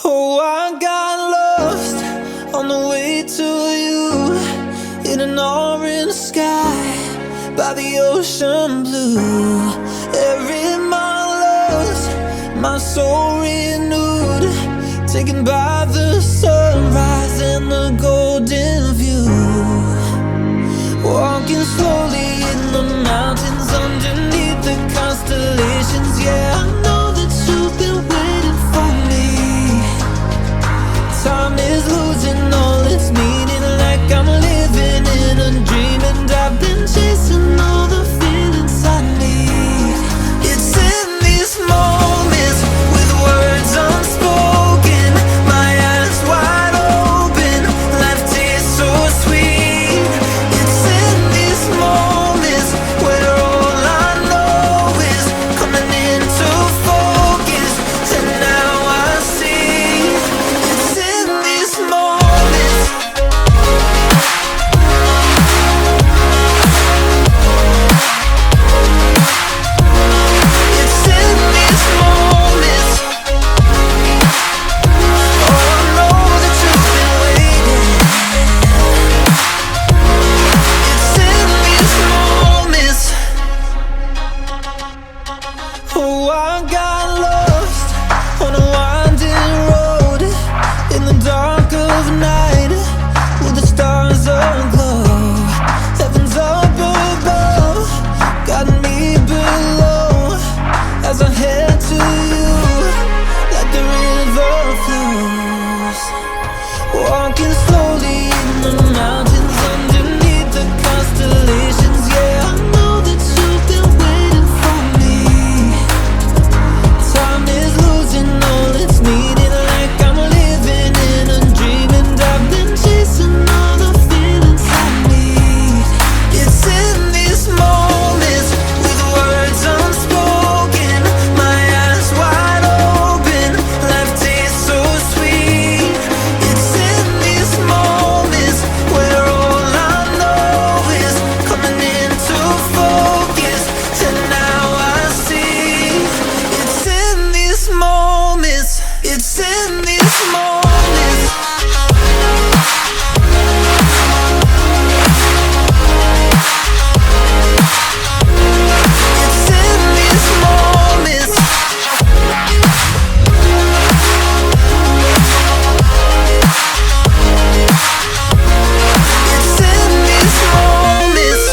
Oh, I got lost on the way to you, in an orange sky by the ocean blue. Every mile lost, my soul renewed, taken by the sunrise and the golden view. Walking slowly in the mountains underneath the constellations. Yeah, I know that you've been waiting for me. Time is losing all its meaning, like I'm living in a dream, and I've been chasing all the feelings I need. It's in these moments with words unspoken, my eyes wide open, life tastes so sweet. It's in these moments where all I know is coming into focus, and now I see. It's in these moments. It's in these moments. Oh, I know that you've been waiting. It's in these moments. Oh, I got lost on a winding road in the dark of night, with the stars aglow. Heaven's up above, got me below, as I head to you like the river flows. Walking slowly in the mountains underneath the constellations. Yeah, I know that you've been waiting for me. Time is losing all its meaning, like I'm living in a dream, and I've been chasing all the feelings I need. It's in these moments with words unspoken, my eyes wide open, life tastes so sweet. It's in these moments where all I know is coming into focus, and now I see. It's in these moments. It's in these moments. It's in these moments. It's in these moments.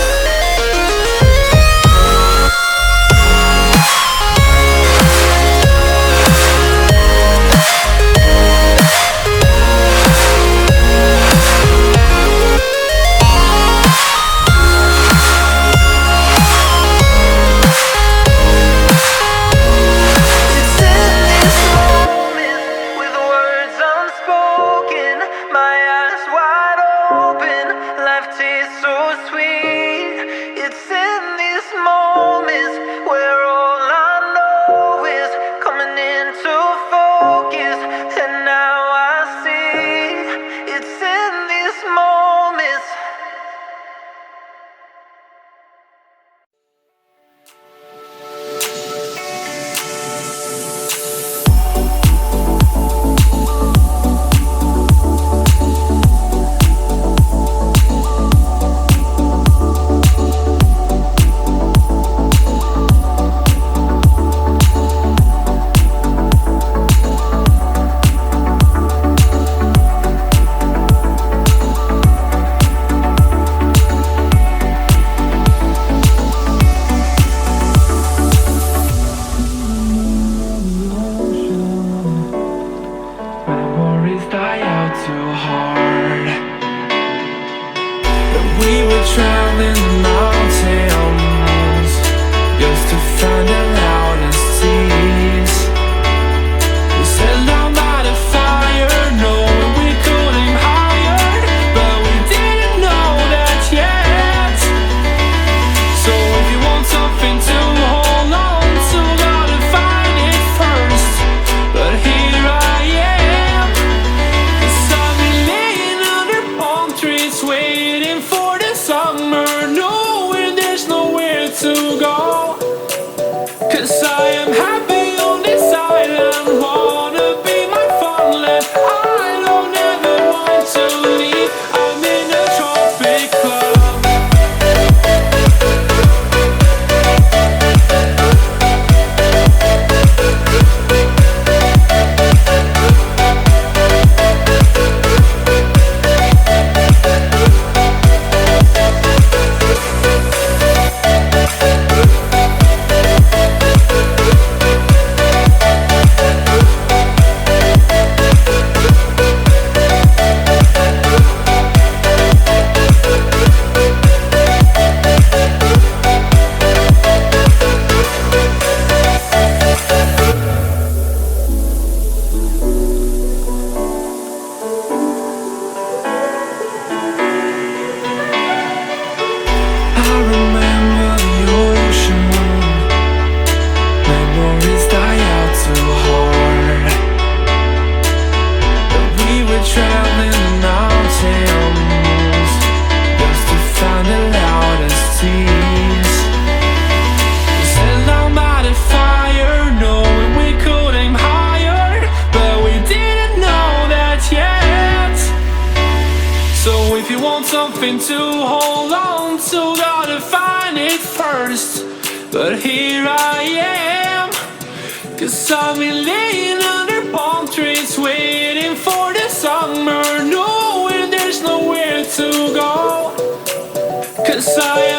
something to hold on to, gotta find it first. But here I am, 'cause I've been laying under palm trees, waiting for the summer, knowing there's nowhere to go. 'Cause I